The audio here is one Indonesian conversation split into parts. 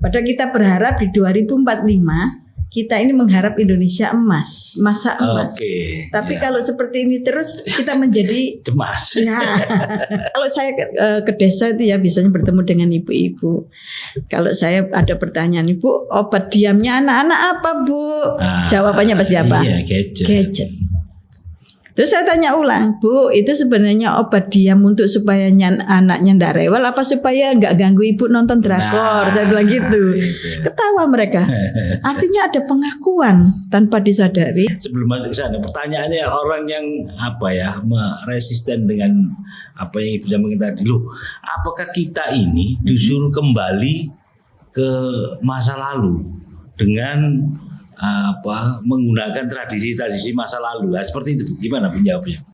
Padahal kita berharap di 2045 kita ini mengharap Indonesia emas, masa emas. Tapi kalau seperti ini terus kita menjadi cemas. Nah, kalau saya ke desa itu ya biasanya bertemu dengan ibu-ibu. Kalau saya ada pertanyaan, Ibu, obat diamnya anak-anak apa, Bu? Jawabannya pasti apa? Iya, gadget. Terus saya tanya ulang, Bu, itu sebenarnya obat diam untuk supaya anaknya ndak rewel apa supaya nggak ganggu ibu nonton drakor? Saya bilang gitu. Ketawa mereka. Artinya ada pengakuan tanpa disadari. Sebelum masuk ke sana, pertanyaannya orang yang resisten dengan apa yang Ibu sampaikan tadi, loh, apakah kita ini disuruh kembali ke masa lalu dengan menggunakan tradisi-tradisi masa lalu? Seperti itu, gimana penjawabnya?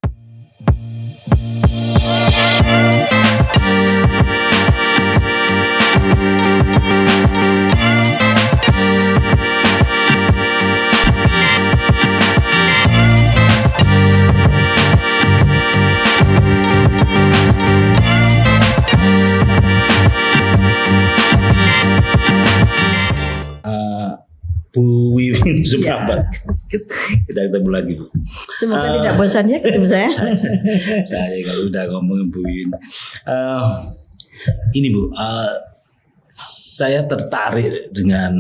Bu Wiwin Suprabat, kita ketemu lagi, Bu. Semoga tidak bosan ya ketemu saya. Saya kalau udah ngomongin Bu Wiwin, ini Bu, saya tertarik dengan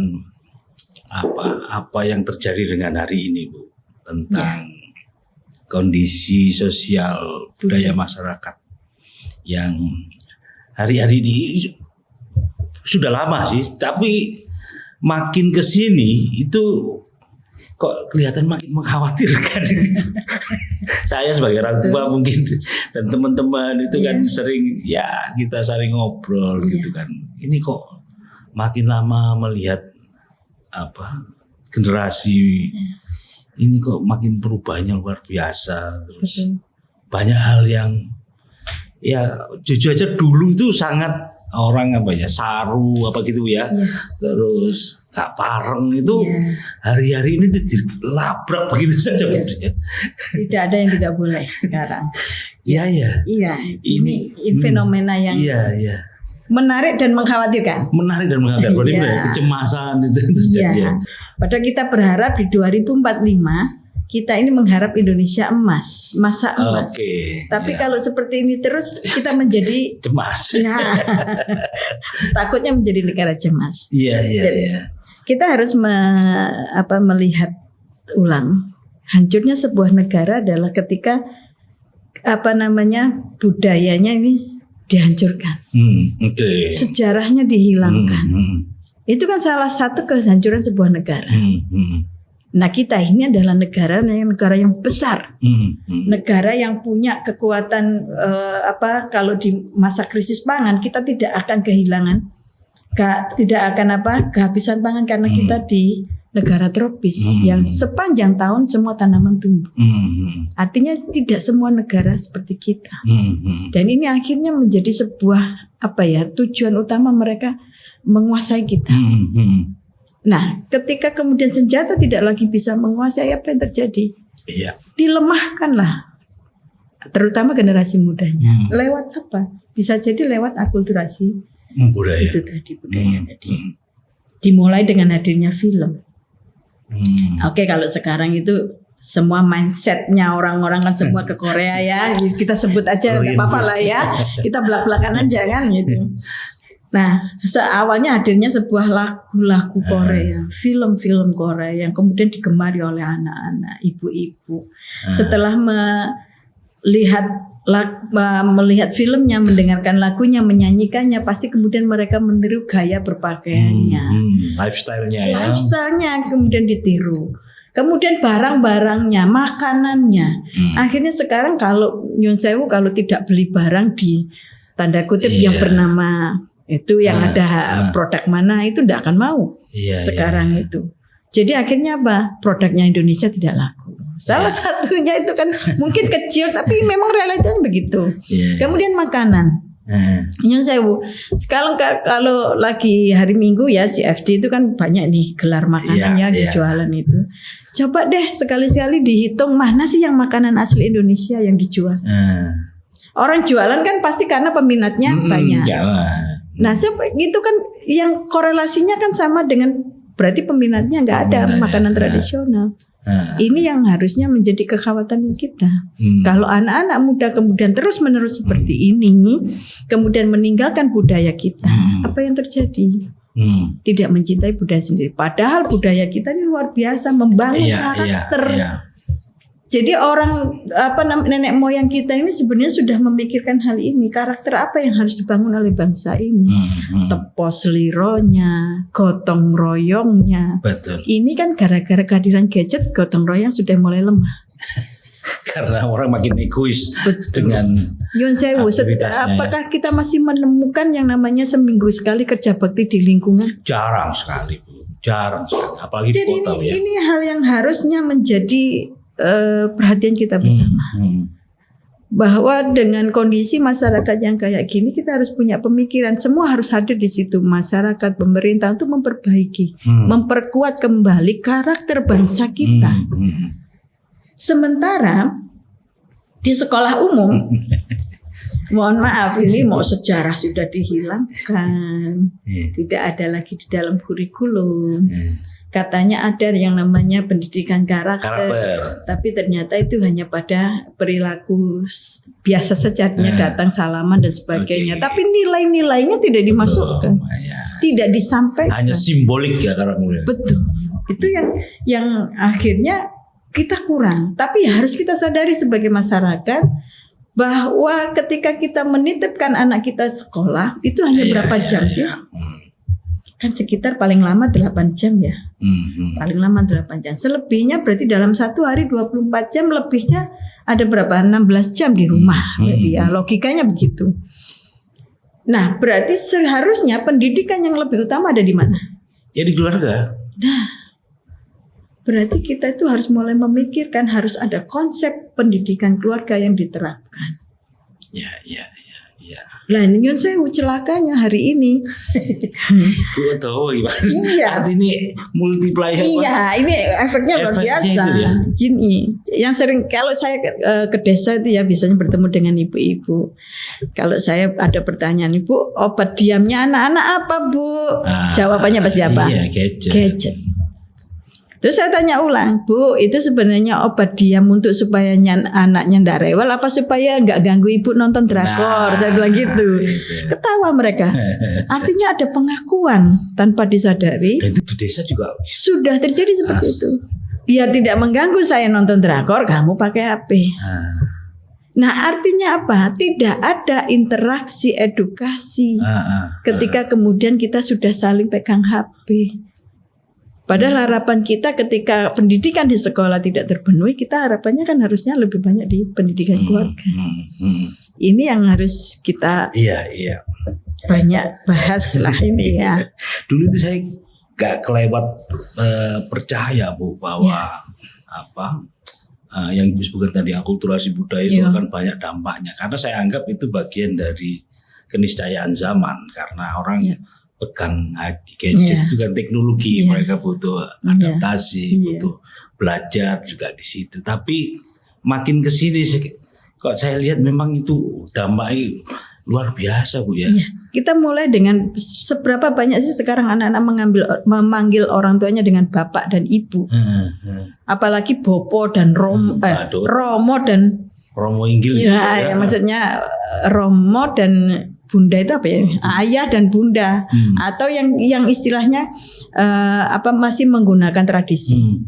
apa yang terjadi dengan hari ini, Bu, tentang kondisi sosial budaya masyarakat yang hari-hari ini sudah lama sih, tapi makin kesini itu kok kelihatan makin mengkhawatirkan. Saya sebagai orang tua mungkin dan teman-teman itu kan kita sering ngobrol gitu kan. Ini kok makin lama melihat generasi ini kok makin perubahannya luar biasa. Terus banyak hal yang jujur aja dulu itu sangat orang saru gitu ya. Terus gak pareng itu hari-hari ini dilabrak begitu saja. Tidak ada yang tidak boleh sekarang. Iya. Ini fenomena yang menarik dan mengkhawatirkan. Kecemasan itu terjadi. Padahal kita berharap di 2045 kita ini mengharap Indonesia emas, masa emas. Tapi kalau seperti ini terus kita menjadi cemas. Takutnya menjadi negara cemas. Iya. Kita harus melihat ulang hancurnya sebuah negara adalah ketika budayanya ini dihancurkan. Sejarahnya dihilangkan. Itu kan salah satu kehancuran sebuah negara. Nah, kita ini adalah negara yang besar, negara yang punya kekuatan kalau di masa krisis pangan kita tidak akan kehabisan pangan karena kita di negara tropis yang sepanjang tahun semua tanaman tumbuh. Artinya tidak semua negara seperti kita. Dan ini akhirnya menjadi sebuah tujuan utama mereka menguasai kita. Nah, ketika kemudian senjata tidak lagi bisa menguasai, apa yang terjadi? Dilemahkanlah, terutama generasi mudanya. Lewat apa? Bisa jadi lewat akulturasi budaya. Itu tadi budaya tadi. Dimulai dengan hadirnya film. Kalau sekarang itu semua mindsetnya orang-orang kan semua ke Korea ya. Kita sebut aja nggak apa-apa lah ya. Kita belak-belakan aja kan gitu. Nah, awalnya hadirnya sebuah lagu-lagu Korea, film-film Korea yang kemudian digemari oleh anak-anak, ibu-ibu. Setelah melihat filmnya, mendengarkan lagunya, menyanyikannya, pasti kemudian mereka meniru gaya berpakaiannya, lifestyle-nya kemudian ditiru. Kemudian barang-barangnya, makanannya. Akhirnya sekarang kalau nyun sewu kalau tidak beli barang di tanda kutip yang bernama itu yang ada produk mana itu tidak akan mau sekarang itu. Jadi akhirnya produknya Indonesia tidak laku. Salah satunya itu kan mungkin kecil tapi memang realitanya begitu. Kemudian makanan. Nyun sewu. Sekarang kalau lagi hari Minggu ya CFD itu kan banyak nih gelar makanannya dijualan itu. Coba deh sekali-sekali dihitung mana sih yang makanan asli Indonesia yang dijual. Orang jualan kan pasti karena peminatnya banyak. Nah, itu kan yang korelasinya kan sama dengan berarti peminatnya nggak ada makanan tradisional. Ini yang harusnya menjadi kekhawatiran kita. Kalau anak-anak muda kemudian terus-menerus seperti ini, kemudian meninggalkan budaya kita, apa yang terjadi? Tidak mencintai budaya sendiri. Padahal budaya kita ini luar biasa membangun karakter. Jadi orang nenek moyang kita ini sebenarnya sudah memikirkan hal ini. Karakter apa yang harus dibangun oleh bangsa ini? Tepos lironya, gotong royongnya. Betul. Ini kan gara-gara kehadiran gadget, gotong royong sudah mulai lemah. Karena orang makin egois dengan Yun Sewu, apakah kita masih menemukan yang namanya seminggu sekali kerja bakti di lingkungan? Jarang sekali, Bu. Jarang sekali. Apalagi jadi di kota ya. Ini hal yang harusnya menjadi perhatian kita bersama. Bahwa dengan kondisi masyarakat yang kayak gini, kita harus punya pemikiran. Semua harus hadir di situ, masyarakat, pemerintah, untuk memperbaiki, memperkuat kembali karakter bangsa kita. Sementara di sekolah umum, mohon maaf, ini mau sejarah sudah dihilangkan, tidak ada lagi di dalam kurikulum. Katanya ada yang namanya pendidikan karakter. Tapi ternyata itu hanya pada perilaku biasa saja, datang salaman dan sebagainya. Tapi nilai-nilainya tidak dimasukkan, tidak disampaikan. Hanya simbolik ya karakternya. Betul. Itu yang akhirnya kita kurang. Tapi harus kita sadari sebagai masyarakat bahwa ketika kita menitipkan anak kita sekolah, itu hanya berapa jam sih? Kan sekitar paling lama 8 jam ya. Paling lama 8 jam. Selebihnya berarti dalam satu hari 24 jam, lebihnya ada berapa? 16 jam di rumah. Berarti ya logikanya begitu. Nah, berarti seharusnya pendidikan yang lebih utama ada di mana? Ya di keluarga. Nah, berarti kita itu harus mulai memikirkan harus ada konsep pendidikan keluarga yang diterapkan. Ya. Lah ini saya celakanya hari ini. Gue tahu gimana. Iya. Artinya multiplier. Iya, ini efeknya luar biasa. Gini, yang sering kalau saya ke desa itu ya biasanya bertemu dengan ibu-ibu. Kalau saya ada pertanyaan, Ibu, obat diamnya anak-anak apa, Bu? Jawabannya pasti apa? Iya, gadget. Terus saya tanya ulang, Bu, itu sebenarnya obat diam untuk supaya anaknya ndak rewel apa supaya nggak ganggu ibu nonton drakor? Saya bilang gitu. Ketawa mereka. Artinya ada pengakuan tanpa disadari. Dan itu di desa juga sudah terjadi seperti itu. Biar tidak mengganggu saya nonton drakor, kamu pakai HP. Nah, artinya apa? Tidak ada interaksi edukasi. Ketika kemudian kita sudah saling pegang HP. Padahal harapan kita ketika pendidikan di sekolah tidak terpenuhi, kita harapannya kan harusnya lebih banyak di pendidikan keluarga. Ini yang harus kita banyak bahas lah ini ya. Dulu itu saya gak kelewat percaya, Bu, bahwa yang Ibu sebutkan tadi akulturasi budaya itu akan banyak dampaknya. Karena saya anggap itu bagian dari keniscayaan zaman, karena orang pegang gadget itu kan teknologi, mereka butuh adaptasi, butuh belajar juga di situ. Tapi makin kesini kok saya lihat memang itu dampaknya luar biasa, Bu ya. Kita mulai dengan seberapa banyak sih sekarang anak-anak memanggil orang tuanya dengan bapak dan ibu. Apalagi bopo dan romo dan romo inggil. Ya, maksudnya romo dan bunda itu apa ya? Ayah dan bunda, atau yang istilahnya masih menggunakan tradisi.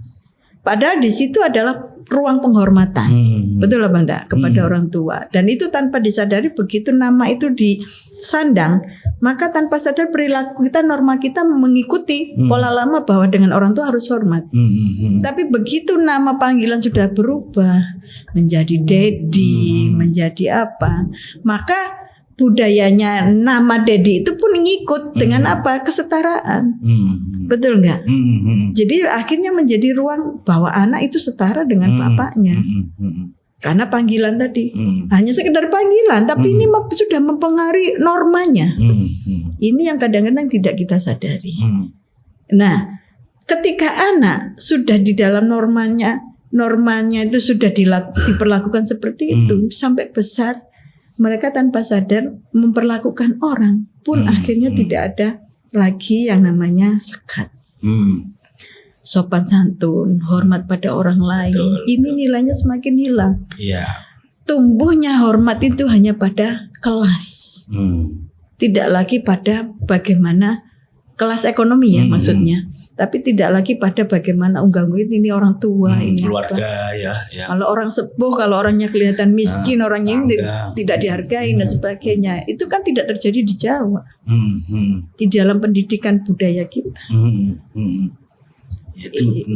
Padahal di situ adalah ruang penghormatan, betul lah Banda, kepada orang tua. Dan itu tanpa disadari begitu nama itu disandang, maka tanpa sadar perilaku kita, norma kita mengikuti pola lama bahwa dengan orang tua harus hormat. Tapi begitu nama panggilan sudah berubah menjadi Dedi, menjadi apa, maka budayanya nama Dedi itu pun ngikut dengan apa? Kesetaraan. Betul nggak? Jadi akhirnya menjadi ruang bahwa anak itu setara dengan bapaknya. Karena panggilan tadi hanya sekedar panggilan, tapi ini sudah mempengaruhi normanya. Ini yang kadang-kadang tidak kita sadari. Nah, ketika anak sudah di dalam normanya itu sudah diperlakukan seperti itu sampai besar, mereka tanpa sadar memperlakukan orang pun akhirnya tidak ada lagi yang namanya sekat. Sopan santun, hormat pada orang lain. Ini nilainya semakin hilang. Iya. Tumbuhnya hormat itu hanya pada kelas. Tidak lagi pada bagaimana kelas ekonomi ya maksudnya. Tapi tidak lagi pada bagaimana unggah-ungguh ini orang tua, ini keluarga apa. ya. Kalau orang sepuh, kalau orangnya kelihatan miskin, orangnya ini tidak dihargai dan sebagainya. Itu kan tidak terjadi di Jawa. Di dalam pendidikan budaya kita.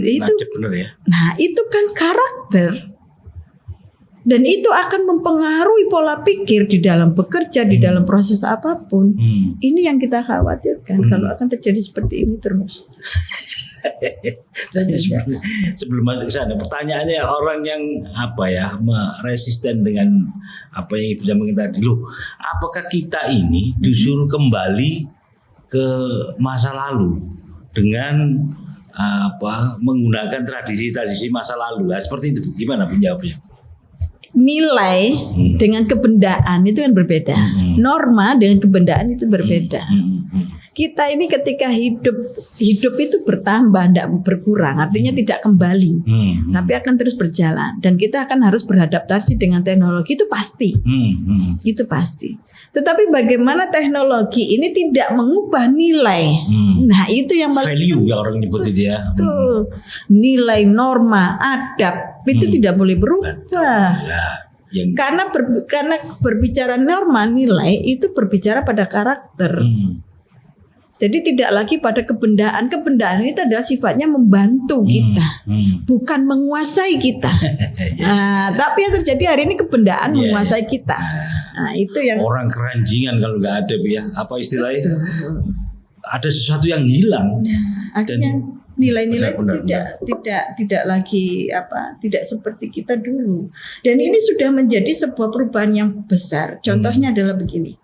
Itu benar ya. Nah, itu kan karakter. Dan itu akan mempengaruhi pola pikir di dalam bekerja, di dalam proses apapun. Ini yang kita khawatirkan kalau akan terjadi seperti ini terus. Sebelum masuk ke sana, pertanyaannya orang yang resisten dengan apa yang Ibu sampaikan tadi, loh, apakah kita ini disuruh kembali ke masa lalu dengan menggunakan tradisi-tradisi masa lalu? Nah, seperti itu, gimana penjawabnya? Nilai dengan kebendaan itu kan berbeda. Norma dengan kebendaan itu berbeda. Kita ini ketika hidup itu bertambah, tidak berkurang, artinya tidak kembali, tapi akan terus berjalan. Dan kita akan harus beradaptasi dengan teknologi, itu pasti. Itu pasti. Tetapi bagaimana teknologi ini tidak mengubah nilai. Nah, itu yang value yang orang nyebut itu ya. Nilai, norma, adab itu tidak boleh berubah. Karena berbicara norma, nilai itu berbicara pada karakter. Jadi tidak lagi pada kebendaan. Kebendaan itu adalah sifatnya membantu kita, bukan menguasai kita. Nah, tapi yang terjadi hari ini kebendaan menguasai kita. Nah, itu yang orang keranjingan kalau nggak ada ya. Apa istilahnya? Ada sesuatu yang hilang. Akhirnya nilai-nilai tidak lagi tidak seperti kita dulu. Dan ini sudah menjadi sebuah perubahan yang besar. Contohnya adalah begini.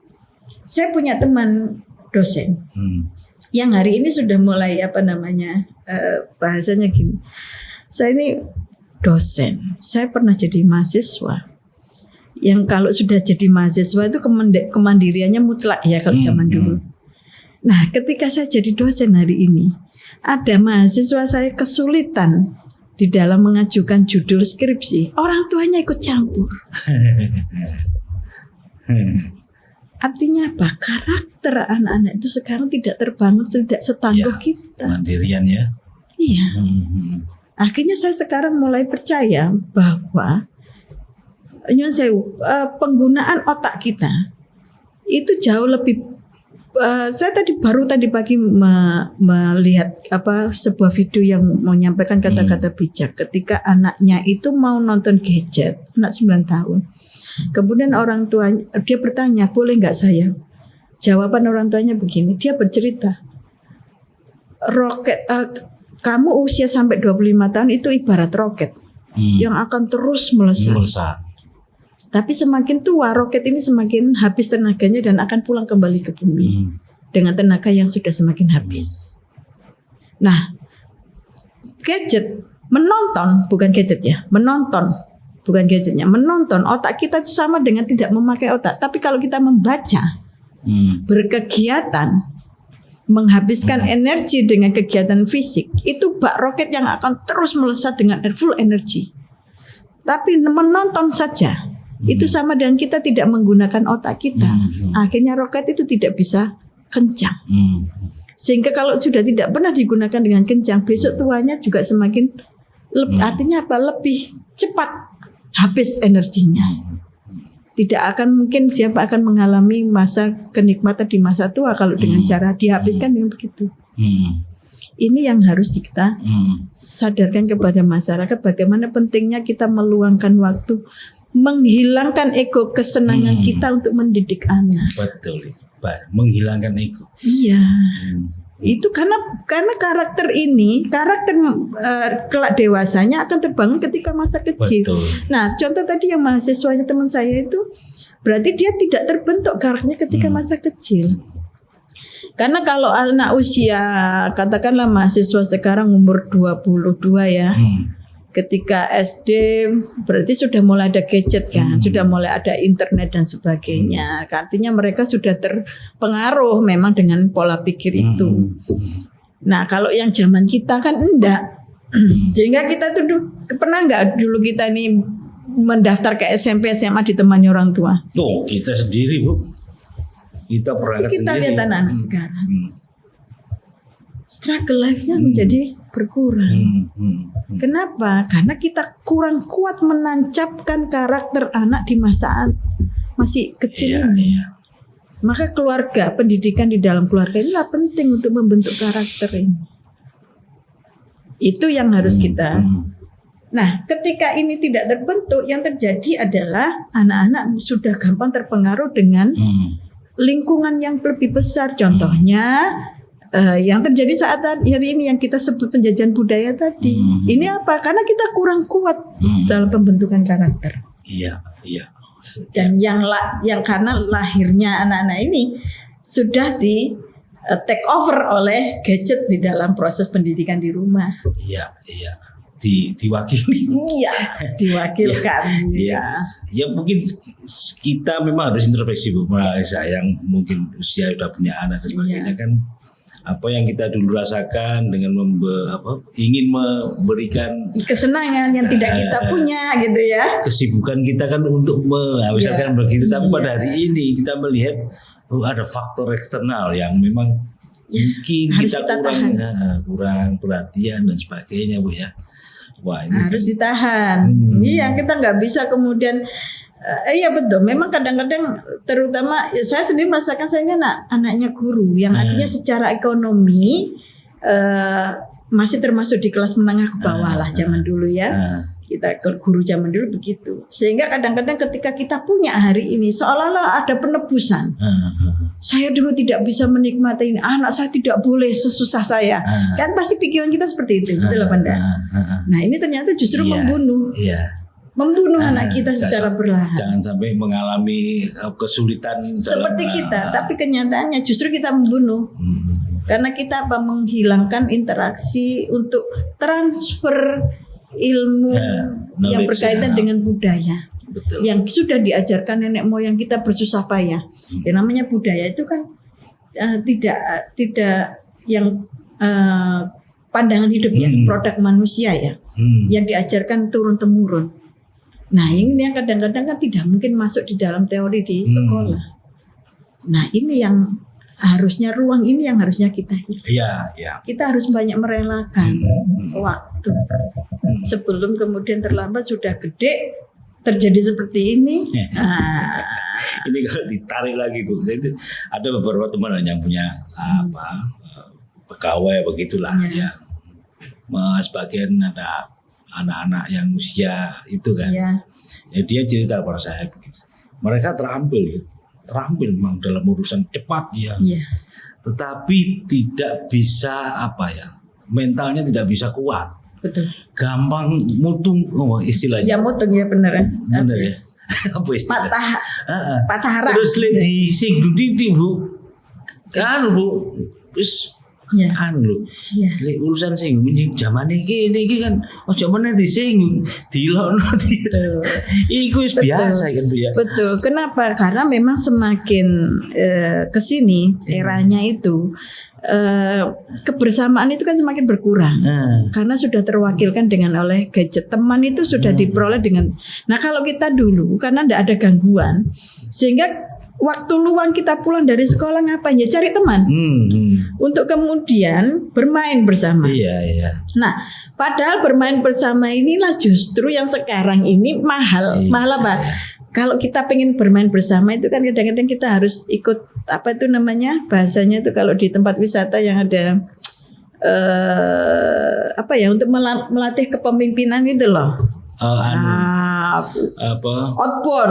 Saya punya teman dosen yang hari ini sudah mulai bahasanya gini. Saya ini dosen, saya pernah jadi mahasiswa. Yang kalau sudah jadi mahasiswa itu kemandiriannya mutlak ya kalau zaman dulu. Nah, ketika saya jadi dosen hari ini, ada mahasiswa saya kesulitan di dalam mengajukan judul skripsi, orang tuanya ikut campur. Artinya apa? Karakter anak-anak itu sekarang tidak terbangun, tidak setangguh kita. Mandirian ya. Iya. Akhirnya saya sekarang mulai percaya bahwa penggunaan otak kita itu jauh lebih. Saya baru tadi pagi melihat sebuah video yang menyampaikan kata-kata bijak ketika anaknya itu mau nonton gadget, anak 9 tahun. Kemudian orang tuanya, dia bertanya, boleh nggak saya? Jawaban orang tuanya begini, dia bercerita, roket, kamu usia sampai 25 tahun itu ibarat roket yang akan terus melesat. Tapi semakin tua roket ini semakin habis tenaganya dan akan pulang kembali ke bumi dengan tenaga yang sudah semakin habis. Nah, gadget, menonton, bukan gadget ya, menonton. Bukan gadgetnya, menonton. Otak kita itu sama dengan tidak memakai otak. Tapi kalau kita membaca, berkegiatan, menghabiskan energi dengan kegiatan fisik, itu bak roket yang akan terus melesat dengan full energi. Tapi menonton saja, itu sama dengan kita tidak menggunakan otak kita. Akhirnya roket itu tidak bisa kencang. Sehingga kalau sudah tidak pernah digunakan dengan kencang, besok tuanya juga semakin artinya apa? Lebih cepat habis energinya. Tidak akan mungkin dia akan mengalami masa kenikmatan di masa tua kalau dengan cara dihabiskan dengan begitu. Ini yang harus kita sadarkan kepada masyarakat, bagaimana pentingnya kita meluangkan waktu, menghilangkan ego kesenangan kita untuk mendidik anak. Betul, menghilangkan ego. Iya. Itu karena karakter ini, kelak dewasanya akan terbangun ketika masa kecil. Betul. Nah, contoh tadi yang mahasiswanya teman saya itu, berarti dia tidak terbentuk karakternya ketika masa kecil. Karena kalau anak usia, katakanlah mahasiswa sekarang umur 22 ya, Ketika SD berarti sudah mulai ada gadget kan, sudah mulai ada internet dan sebagainya. Artinya mereka sudah terpengaruh memang dengan pola pikir itu. Nah kalau yang zaman kita kan enggak. Sehingga kita tuh pernah nggak dulu kita nih mendaftar ke SMP SMA ditemani orang tua? Tuh kita sendiri Bu. Kita berangkat kita sendiri. Lihat anak-anak sekarang. Struggle life-nya menjadi berkurang. Kenapa? Karena kita kurang kuat menancapkan karakter anak di masa masih kecil ini. Maka keluarga, pendidikan di dalam keluarga inilah penting untuk membentuk karakter ini. Itu yang harus kita. Nah, ketika ini tidak terbentuk, yang terjadi adalah anak-anak sudah gampang terpengaruh dengan lingkungan yang lebih besar. Contohnya yang terjadi saat hari ini yang kita sebut penjajahan budaya tadi. Ini apa? Karena kita kurang kuat dalam pembentukan karakter. Iya. Dan yang karena lahirnya anak-anak ini sudah di take over oleh gadget di dalam proses pendidikan di rumah. Iya. Diwakili. Iya, diwakilkan. Iya. Ya mungkin kita memang harus introspeksi Bu Marisa yang mungkin usia sudah punya anak dan sebagainya kan. Apa yang kita dulu rasakan dengan ingin memberikan kesenangan yang tidak kita punya gitu ya. Kesibukan kita kan untuk misalkan begitu, tapi pada hari ini kita melihat ada faktor eksternal yang memang mungkin kita kurang perhatian dan sebagainya Bu ya. Wah, ini harus ditahan. Iya, kita nggak bisa kemudian iya betul. Memang kadang-kadang terutama saya sendiri merasakan saya ini anaknya guru yang artinya secara ekonomi masih termasuk di kelas menengah ke bawah lah zaman dulu ya. Kita guru zaman dulu begitu. Sehingga kadang-kadang ketika kita punya hari ini seolah-olah ada penebusan. Saya dulu tidak bisa menikmati ini. Anak saya tidak boleh sesusah saya. Kan pasti pikiran kita seperti itu, betul apa enggak? Nah, ini ternyata justru membunuh. Membunuh anak kita secara perlahan. Jangan sampai mengalami kesulitan seperti kita, tapi kenyataannya justru kita membunuh. Karena kita menghilangkan interaksi untuk transfer ilmu yang berkaitan dengan budaya. Betul. Yang sudah diajarkan nenek moyang kita bersusah payah. Yang namanya budaya itu kan tidak yang pandangan hidup ya, produk manusia ya, yang diajarkan turun temurun. Nah ini yang kadang-kadang kan tidak mungkin masuk di dalam teori di sekolah. Nah ini yang harusnya ruang ini yang harusnya kita isi. Kita harus banyak merelakan waktu sebelum kemudian terlambat sudah gede terjadi seperti ini. Ini kalau ditarik lagi Bu, itu ada beberapa teman yang punya pegawai begitulah ya. Sebagian ada anak-anak yang usia itu kan, ya dia cerita pada saya begitu. Mereka terampil memang dalam urusan cepat ya. Tetapi tidak bisa mentalnya tidak bisa kuat. Betul. Gampang mutung istilahnya. Ya mutung ya bener ya. Apa istilahnya? Patah harap. Terus disinggung Bu. Kan Bu, terus urusan singgung zaman ini kan zaman disinggung dilokno iku wis biasa kan Bu ya. Betul. Kenapa? Karena memang semakin kesini eranya itu kebersamaan itu kan semakin berkurang karena sudah terwakilkan dengan oleh gadget. Teman itu sudah diperoleh dengan. Nah kalau kita dulu karena tidak ada gangguan sehingga waktu luang kita pulang dari sekolah ngapain ya cari teman untuk kemudian bermain bersama. Nah padahal bermain bersama inilah justru yang sekarang ini mahal apa? Kalau kita pengen bermain bersama itu kan kadang-kadang kita harus ikut bahasanya itu kalau di tempat wisata yang ada untuk melatih kepemimpinan itu loh. Outbound.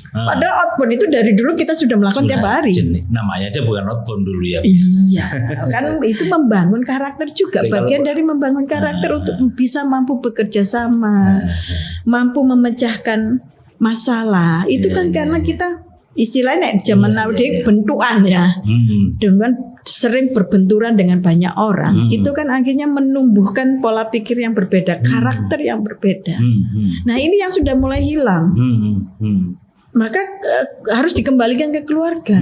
Padahal outbound itu dari dulu kita sudah melakukan tiap hari. Namanya aja bukan outbound dulu ya. Iya, kan itu membangun karakter juga. Bagian dari membangun karakter untuk bisa mampu bekerja sama, mampu memecahkan masalah. Itu kan karena kita istilahnya zaman now bentukan ya, dengan sering berbenturan dengan banyak orang, itu kan akhirnya menumbuhkan pola pikir yang berbeda, karakter yang berbeda. Nah ini yang sudah mulai hilang. Maka harus dikembalikan ke keluarga.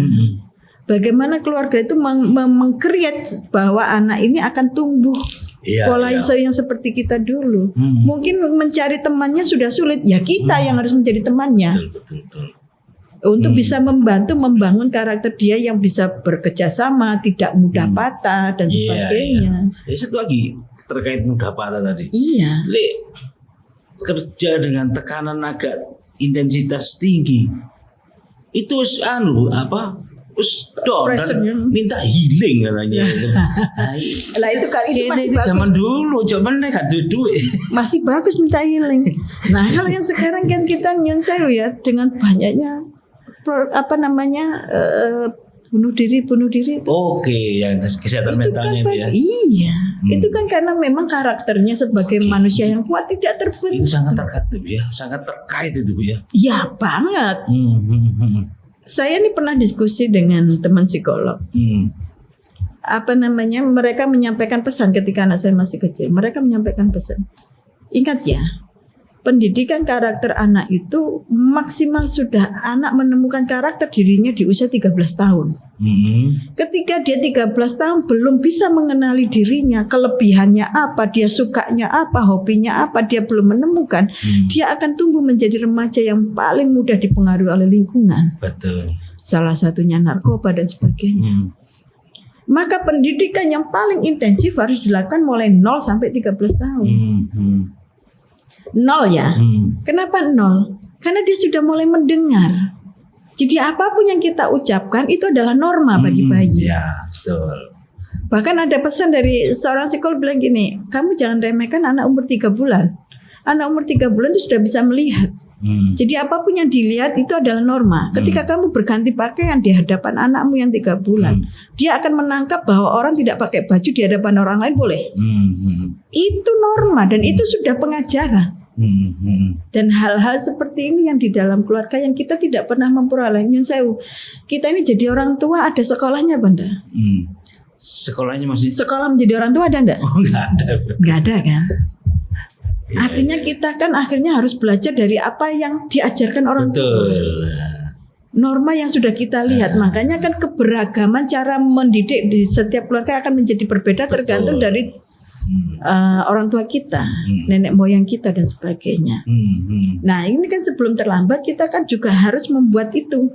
Bagaimana keluarga itu meng-create bahwa anak ini akan tumbuh pola yang seperti kita dulu. Mungkin mencari temannya sudah sulit, ya kita yang harus menjadi temannya. Betul. Untuk bisa membantu membangun karakter dia yang bisa bekerja sama, tidak mudah patah dan sebagainya. Satu lagi terkait mudah patah tadi. Iya. Kerja dengan tekanan agak intensitas tinggi. Itu minta healing katanya. Lah itu kan itu masih bagus. Zaman dulu, zaman mereka duit. Masih bagus minta healing. Nah, kalau yang sekarang kan kita nyun sewu ya dengan banyaknya bunuh diri itu. Oke, yang kesehatan itu mentalnya kan itu ya. Iya, itu kan karena memang karakternya sebagai manusia yang kuat tidak terbentuk. Itu sangat terkait ya, sangat terkait itu Bu ya. Ya banget. Saya ini pernah diskusi dengan teman psikolog. Mereka menyampaikan pesan ketika anak saya masih kecil. Mereka menyampaikan pesan. Ingat ya, pendidikan karakter anak itu maksimal sudah anak menemukan karakter dirinya di usia 13 tahun. Ketika dia 13 tahun belum bisa mengenali dirinya, kelebihannya apa, dia sukanya apa, hobinya apa, dia belum menemukan, dia akan tumbuh menjadi remaja yang paling mudah dipengaruhi oleh lingkungan. Betul. Salah satunya narkoba dan sebagainya. Maka pendidikan yang paling intensif harus dilakukan mulai 0 sampai 13 tahun. 0 ya. Kenapa 0? Karena dia sudah mulai mendengar. Jadi apapun yang kita ucapkan itu adalah norma bagi bayi. Ya, betul. Bahkan ada pesan dari seorang psikolog bilang gini, kamu jangan remehkan anak umur 3 bulan. Anak umur 3 bulan itu sudah bisa melihat. Jadi apapun yang dilihat itu adalah norma. Ketika kamu berganti pakaian di hadapan anakmu yang 3 bulan, dia akan menangkap bahwa orang tidak pakai baju di hadapan orang lain boleh. Itu norma dan itu sudah pengajaran. Dan hal-hal seperti ini yang di dalam keluarga yang kita tidak pernah memperoleh. Nyun sewu, kita ini jadi orang tua ada sekolahnya Banda. Sekolahnya masih. Sekolah menjadi orang tua ada enggak? Oh nggak ada. Nggak ada kan? Artinya kita kan akhirnya harus belajar dari apa yang diajarkan orang tua. Norma yang sudah kita lihat. Makanya kan keberagaman cara mendidik di setiap keluarga akan menjadi berbeda tergantung dari orang tua kita, nenek moyang kita dan sebagainya. Nah ini kan sebelum terlambat kita kan juga harus membuat itu.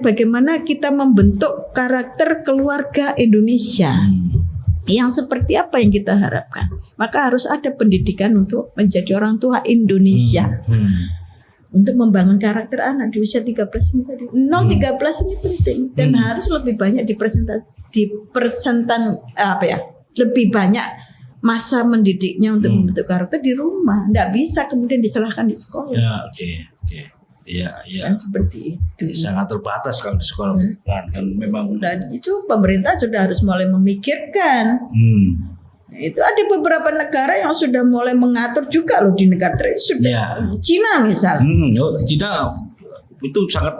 Bagaimana kita membentuk karakter keluarga Indonesia yang seperti apa yang kita harapkan. Maka harus ada pendidikan untuk menjadi orang tua Indonesia. Untuk membangun karakter anak di usia 13 ini tadi. 0-13 ini penting dan harus lebih banyak lebih banyak masa mendidiknya untuk membentuk karakter di rumah. Nggak bisa kemudian diserahkan di sekolah. Ya, oke. Iya. Kan seperti itu. Sangat terbatas kalau di sekolah kan memang. Dan itu pemerintah sudah harus mulai memikirkan. Itu ada beberapa negara yang sudah mulai mengatur juga loh di negara sudah. Cina misal. Cina itu sangat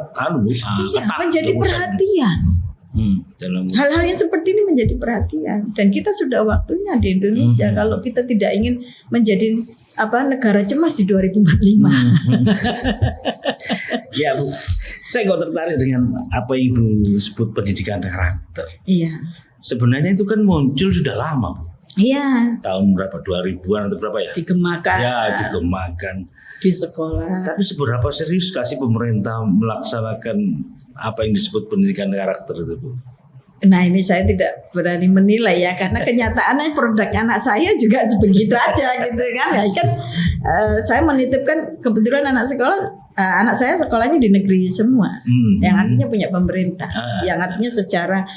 menjadi perhatian. Hal-hal yang seperti ini menjadi perhatian dan kita sudah waktunya di Indonesia kalau kita tidak ingin menjadi negara cemas di 2045. Ya Bu, saya kok tertarik dengan apa Ibu sebut pendidikan karakter. Iya. Sebenarnya itu kan muncul sudah lama Bu. Iya. Tahun berapa? 2000-an atau berapa ya? Digemakan. Ya, digemakan di sekolah. Tapi seberapa serius kasih pemerintah melaksanakan apa yang disebut pendidikan karakter itu Bu? Nah ini saya tidak berani menilai ya karena kenyataannya produk anak saya juga begitu aja gitu kan. Ya kan saya menitipkan kebetulan anak saya sekolahnya di negeri semua, yang artinya punya pemerintah, yang artinya secara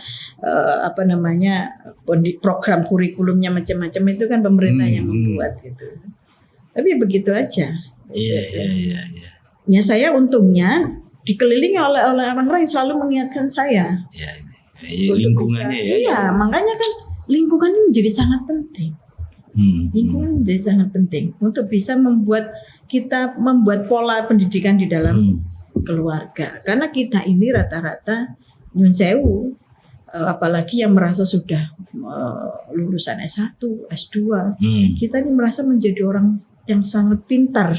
program kurikulumnya macam-macam itu kan pemerintah yang membuat gitu. Tapi begitu aja. Iya. Ya saya untungnya dikelilingi oleh orang-orang yang selalu mengingatkan saya. Lingkungannya bisa, Iya, makanya kan lingkungan ini menjadi sangat penting. Lingkungan menjadi sangat penting untuk bisa membuat pola pendidikan di dalam keluarga. Karena kita ini rata-rata nyun sewu, apalagi yang merasa sudah lulusan S1, S2, kita ini merasa menjadi orang yang sangat pintar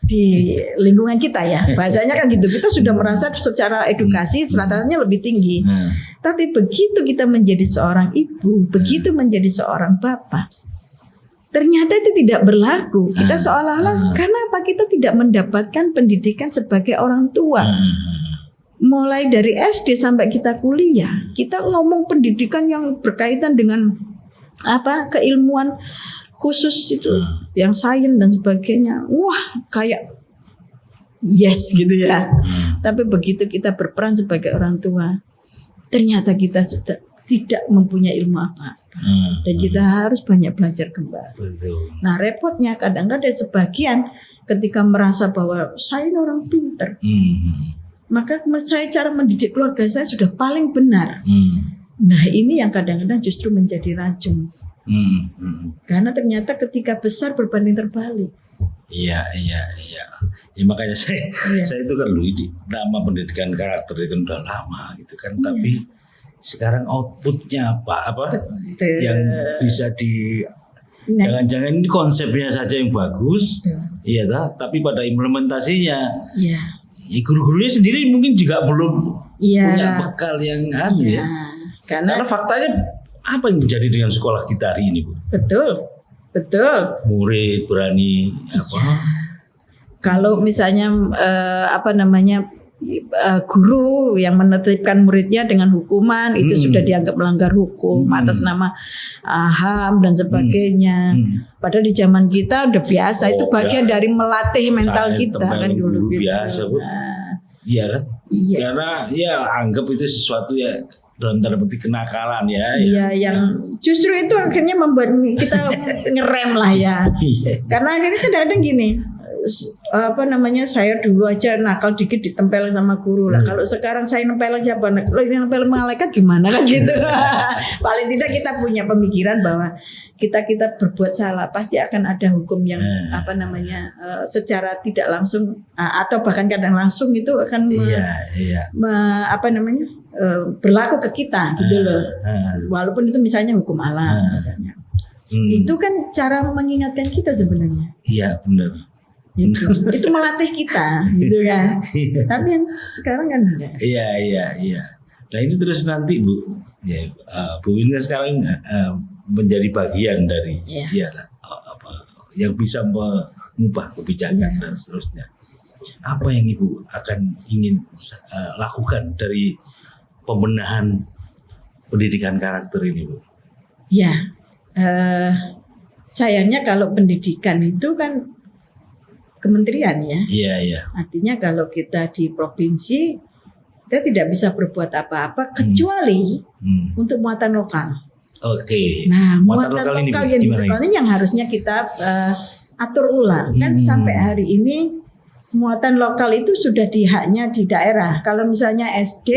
di lingkungan kita ya, bahasanya kan gitu. Kita sudah merasa secara edukasi stratanya lebih tinggi. Tapi begitu kita menjadi seorang ibu, begitu menjadi seorang bapak, ternyata itu tidak berlaku. Kita seolah-olah karena apa, kita tidak mendapatkan pendidikan sebagai orang tua. Mulai dari SD sampai kita kuliah, kita ngomong pendidikan yang berkaitan dengan apa, keilmuan khusus itu, yang sains dan sebagainya. Wah, kayak yes gitu ya. Tapi begitu kita berperan sebagai orang tua, ternyata kita sudah tidak mempunyai ilmu apa-apa. Dan kita harus banyak belajar kembali. Nah, repotnya kadang-kadang sebagian ketika merasa bahwa saya ini orang pinter, maka menurut saya cara mendidik keluarga saya sudah paling benar. Nah, ini yang kadang-kadang justru menjadi racun. Karena ternyata ketika besar berbanding terbalik. Iya. Ya, makanya saya itu kan ini nama pendidikan karakter itu kan udah lama gitu kan. Tapi sekarang outputnya apa yang bisa jangan-jangan ini konsepnya saja yang bagus, iya tapi pada implementasinya, ya guru-gurunya sendiri mungkin juga belum punya bekal yang ya. Karena faktanya apa yang terjadi dengan sekolah kita hari ini, Bu? Betul. Murid berani apa? Ya. Kalau misalnya guru yang menertibkan muridnya dengan hukuman itu sudah dianggap melanggar hukum atas nama HAM dan sebagainya. Padahal di zaman kita udah biasa, itu bagian dari melatih mental kita kan dulu biasa, Bu. Iya kan? Iya. Karena ya anggap itu sesuatu ya dalam tanda petik kenakalan ya. Iya, yang justru itu akhirnya membuat kita ngerem lah ya. Karena akhirnya kadang-kadang gini, saya dulu aja nakal dikit ditempel sama guru lah. Kalau sekarang saya nempel siapa? Lo ini nempel malaikat gimana kan gitu. Paling tidak kita punya pemikiran bahwa kita berbuat salah pasti akan ada hukum yang secara tidak langsung atau bahkan kadang langsung itu akan berlaku ke kita gitu loh. Walaupun itu misalnya hukum alam misalnya. Itu kan cara mengingatkan kita sebenarnya. Iya, benar. Itu melatih kita gitu kan. Tapi yang sekarang kan enggak. Iya. Nah ini terus nanti Bu, Bu ini sekarang menjadi bagian dari yang bisa mengubah kebijakan dan seterusnya. Apa yang Ibu akan ingin lakukan dari pembenahan pendidikan karakter ini, Bu? Ya, sayangnya kalau pendidikan itu kan kementerian ya. Iya. Artinya kalau kita di provinsi kita tidak bisa berbuat apa-apa kecuali untuk muatan lokal. Oke. Nah, muatan lokal yang di sekolah ini yang harusnya kita atur ulang kan sampai hari ini muatan lokal itu sudah haknya di daerah. Kalau misalnya SD,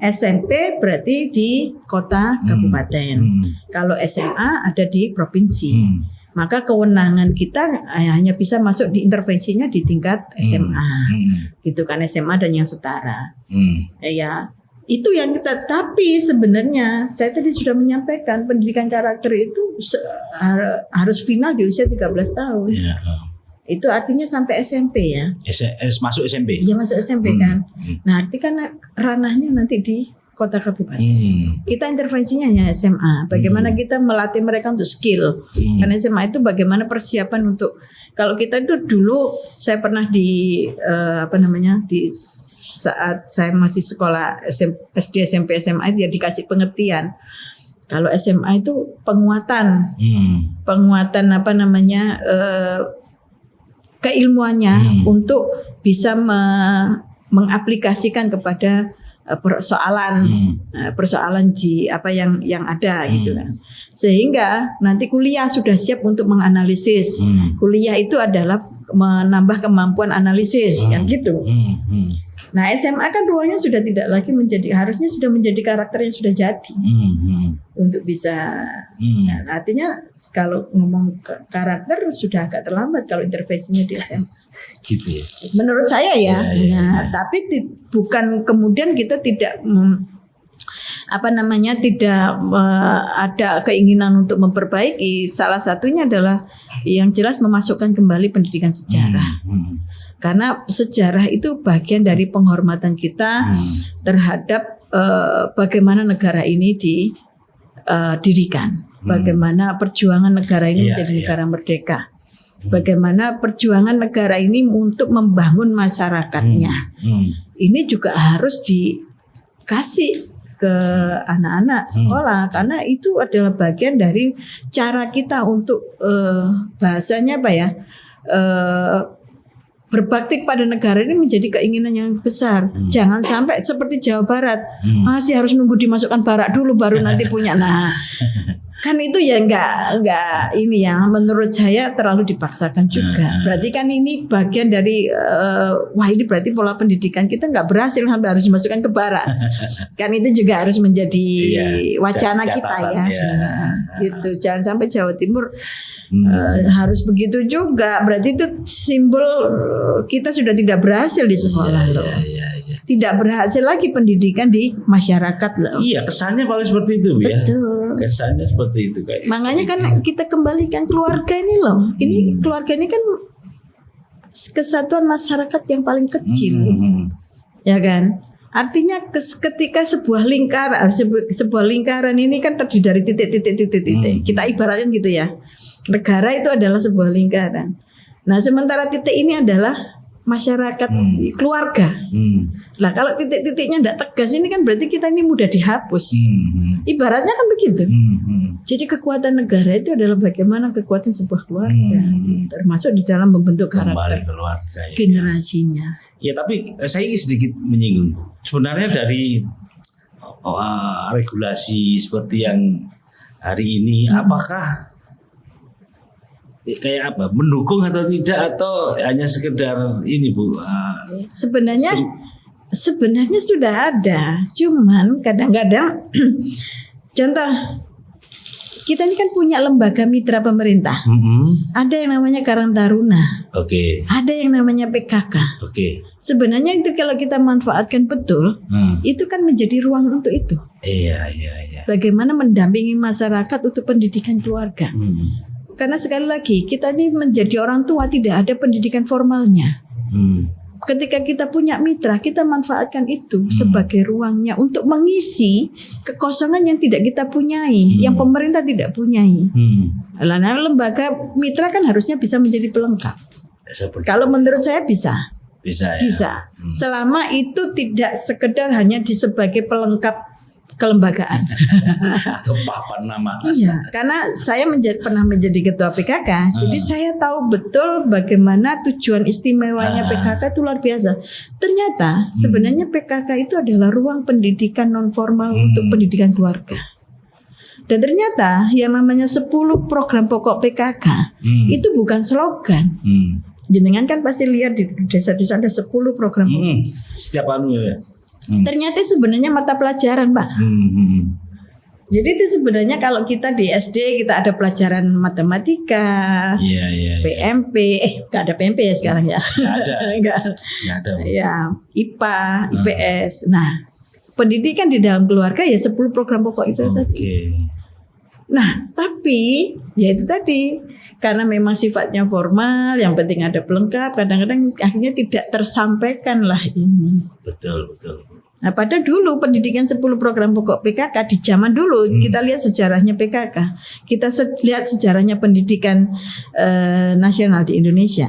SMP berarti di kota kabupaten. Kalau SMA ada di provinsi. Maka kewenangan kita hanya bisa masuk di intervensinya di tingkat SMA, gitu kan, SMA dan yang setara. Ya, itu yang kita. Tapi sebenarnya saya tadi sudah menyampaikan pendidikan karakter itu harus final di usia 13 tahun. Itu artinya sampai SMP ya. Masuk SMP. Iya, masuk SMP kan. Nah, arti kan ranahnya nanti di kota kabupaten. Kita intervensinya hanya SMA. Bagaimana kita melatih mereka untuk skill. Karena SMA itu bagaimana persiapan untuk, kalau kita itu dulu saya pernah di di saat saya masih sekolah SD, SMP, SMA dia dikasih pengertian. Kalau SMA itu penguatan keilmuannya untuk bisa mengaplikasikan kepada persoalan di apa yang ada gitu kan. Sehingga nanti kuliah sudah siap untuk menganalisis. Kuliah itu adalah menambah kemampuan analisis yang gitu. Nah SMA kan ruangnya sudah tidak lagi menjadi, harusnya sudah menjadi karakter yang sudah jadi untuk bisa. Nah, artinya kalau ngomong karakter sudah agak terlambat kalau intervensinya di SMA. Gitu ya. Menurut saya ya. Ya. Tapi bukan kemudian kita tidak tidak ada keinginan untuk memperbaiki. Salah satunya adalah yang jelas memasukkan kembali pendidikan sejarah. Karena sejarah itu bagian dari penghormatan kita terhadap bagaimana negara ini didirikan, bagaimana perjuangan negara ini menjadi negara merdeka, bagaimana perjuangan negara ini untuk membangun masyarakatnya. Ini juga harus dikasih ke anak-anak sekolah karena itu adalah bagian dari cara kita untuk bahasanya apa ya? Berbakti pada negara ini menjadi keinginan yang besar. Jangan sampai seperti Jawa Barat masih harus nunggu dimasukkan barak dulu baru nanti punya. Nah, kan itu ya enggak ini ya, menurut saya terlalu dipaksakan juga. Berarti kan ini bagian dari wah ini berarti pola pendidikan kita enggak berhasil sampai harus dimasukkan ke barak. Kan itu juga harus menjadi wacana kita ya. Gitu. Jangan sampai Jawa Timur harus begitu juga. Berarti itu simbol kita sudah tidak berhasil di sekolah loh. Tidak berhasil lagi pendidikan di masyarakat loh. Iya, kesannya paling seperti itu ya. Betul. Kesannya seperti itu kayak. Makanya kan kita kembalikan keluarga ini loh. Ini keluarga ini kan kesatuan masyarakat yang paling kecil. Ya kan? Artinya ketika sebuah lingkaran ini kan terdiri dari titik. Kita ibaratkan gitu ya. Negara itu adalah sebuah lingkaran. Nah, sementara titik ini adalah masyarakat, keluarga. Nah, kalau titik-titiknya tidak tegas ini kan berarti kita ini mudah dihapus. Ibaratnya kan begitu. Jadi kekuatan negara itu adalah bagaimana kekuatan sebuah keluarga, termasuk di dalam membentuk karakter keluarga, generasinya. Ya, tapi saya ingin sedikit menyinggung, Bu. Sebenarnya dari regulasi seperti yang hari ini, apakah kayak apa, mendukung atau tidak, atau hanya sekedar ini, Bu? Sebenarnya sudah ada, cuman kadang-kadang contoh kita ini kan punya lembaga mitra pemerintah. Ada yang namanya Karang Taruna. Ada yang namanya PKK. Sebenarnya itu kalau kita manfaatkan betul, itu kan menjadi ruang untuk itu. Iya. Bagaimana mendampingi masyarakat untuk pendidikan keluarga. Karena sekali lagi kita ini menjadi orang tua tidak ada pendidikan formalnya. Ketika kita punya mitra, kita manfaatkan itu sebagai ruangnya untuk mengisi kekosongan yang tidak kita punyai, yang pemerintah tidak punyai. Nah, lembaga mitra kan harusnya bisa menjadi pelengkap. Kalau menurut saya bisa. Bisa. Selama itu tidak sekedar hanya sebagai pelengkap kelembagaan atau papan nama. Iya, karena saya pernah menjadi ketua PKK, jadi saya tahu betul bagaimana tujuan istimewanya PKK itu luar biasa. Ternyata sebenarnya PKK itu adalah ruang pendidikan non formal untuk pendidikan keluarga. Dan ternyata yang namanya 10 program pokok PKK itu bukan slogan. Jenengan kan pasti lihat di desa-desa ada 10 program pokok. Setiap ya. Ternyata sebenarnya mata pelajaran, Pak. Jadi itu sebenarnya kalau kita di SD kita ada pelajaran matematika, PMP, nggak ada PMP ya sekarang ya. Nggak ada. Ya, IPA, IPS. Nah, pendidikan di dalam keluarga ya 10 program pokok itu tadi. Nah, tapi ya itu tadi karena memang sifatnya formal, yang penting ada pelengkap, kadang-kadang akhirnya tidak tersampaikan lah ini. Betul. Nah, pada dulu pendidikan 10 program pokok PKK di zaman dulu kita lihat sejarahnya PKK, kita lihat sejarahnya pendidikan nasional di Indonesia.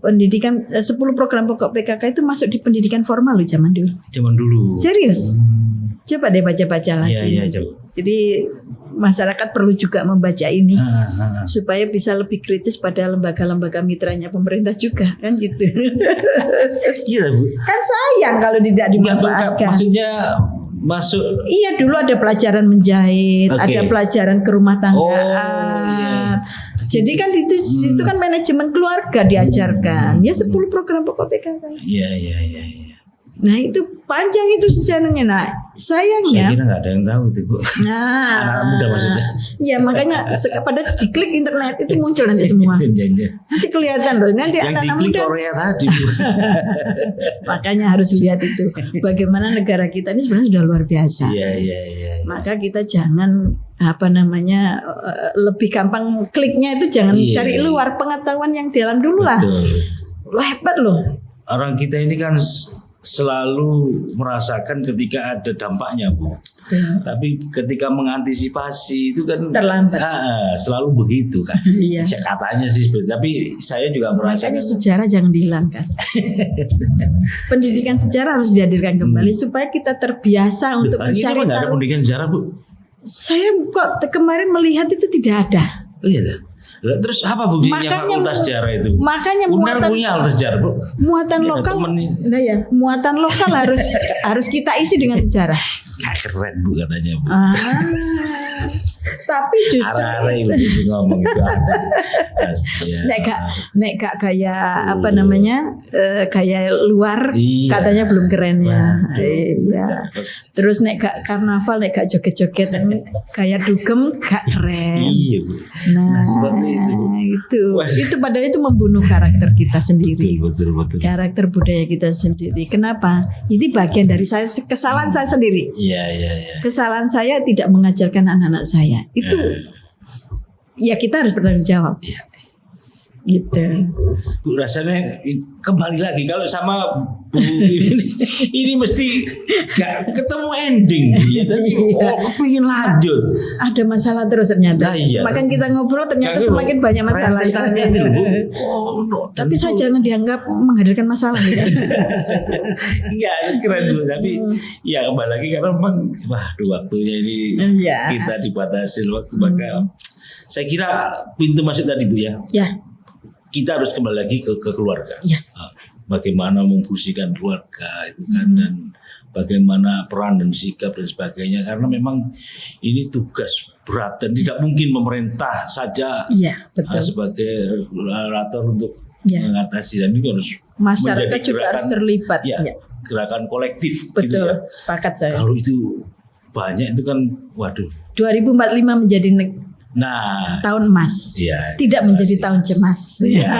Pendidikan 10 program pokok PKK itu masuk di pendidikan formal loh zaman dulu. Serius? Coba deh baca-baca lagi. Jadi masyarakat perlu juga membaca ini supaya bisa lebih kritis pada lembaga-lembaga mitranya pemerintah juga, kan gitu. Iya, Bu. Kan sayang kalau tidak dimanfaatkan. Maksudnya masuk. Iya, dulu ada pelajaran menjahit, ada pelajaran ke rumah tanggaan. Jadi kan itu kan manajemen keluarga diajarkan. Ya 10 program pokok PKK. Iya. Nah itu panjang itu sejarahnya. Nah Saya sayangnya, kira nggak ada yang tahu itu Bu. nah Anak muda maksudnya. ya makanya pada diklik internet itu muncul nanti semua. Jangan. Nanti kelihatan loh. Nanti Yang anak-anak diklik muda. Korea tadi Bu. Makanya harus lihat itu. Bagaimana negara kita ini sebenarnya sudah luar biasa. Iya. Maka kita jangan lebih gampang kliknya itu jangan Iya. cari luar, pengetahuan yang dalam dulu lah. Betul. Lo hebat loh. Orang kita ini kan selalu merasakan ketika ada dampaknya Bu. Tapi ketika mengantisipasi itu kan Terlambat. Selalu begitu kan. Iya. Katanya sih seperti, tapi saya juga merasakan. Makanya sejarah jangan dihilangkan. Pendidikan sejarah harus dihadirkan kembali supaya kita terbiasa untuk Ini mencari nggak ada tahu. pendidikan sejarah Bu. Saya kok kemarin melihat itu tidak ada. Oh iya dah. Lah, terus apa buktinya Makanya fakultas sejarah itu? makanya UNER muatan- punya fakultas sejarah Bu. Muatan Ini ada lokal, temen nih. nah ya, muatan lokal harus kita isi dengan sejarah. Keren Bu katanya Bu. Tapi justru Arah-arah itu sih ngomong itu ada. Astaga. nek gak kayak kayak luar Iya. katanya belum keren ya. Waduh. Iya. Terus nek gak karnaval, nek gak joget-joget kayak dugem gak keren. Iya Bu. Nah, seperti itu. Wah. itu padahal itu membunuh karakter kita sendiri. Betul. Karakter budaya kita sendiri. Kenapa? Ini bagian dari kesalahan saya sendiri. Iya. Kesalahan saya tidak mengajarkan anak-anak saya. Itu ya kita harus bertanggung jawab. Iya. Gitu. Bu rasanya kembali lagi kalau sama Bu ini mesti gak ketemu ending ya, tapi kepingin lanjut. Ada masalah terus ternyata. Nah, iya. Semakin kita ngobrol ternyata Gak, semakin banyak masalah. rentetannya itu, Bu. Tapi saya jangan dianggap menghadirkan masalah gitu. Enggak, keren Bu, tapi ya kembali lagi karena memang waktunya ini Iya. kita dibatasi waktu, maka saya kira pintu masuk tadi Bu ya. Ya. Kita harus kembali lagi ke keluarga. Ya. Bagaimana memfungsikan keluarga itu kan, dan bagaimana peran dan sikap dan sebagainya, karena memang ini tugas berat dan tidak mungkin pemerintah saja Iya, betul. sebagai regulator untuk Ya. mengatasi, dan ini harus Masyarakat menjadi juga harus terlibat. ya, Ya. gerakan kolektif Betul, gitu ya. sepakat saya. Kalau itu banyak itu kan waduh. 2045 menjadi Nah, tahun emas. iya, Tidak itu menjadi pasti. tahun cemas. Iya.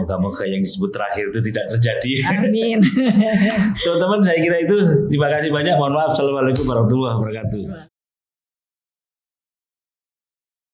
Moga-moga yang disebut terakhir itu tidak terjadi. Amin. Teman-teman, saya kira itu. Terima kasih banyak. Mohon maaf. Assalamualaikum warahmatullahi wabarakatuh.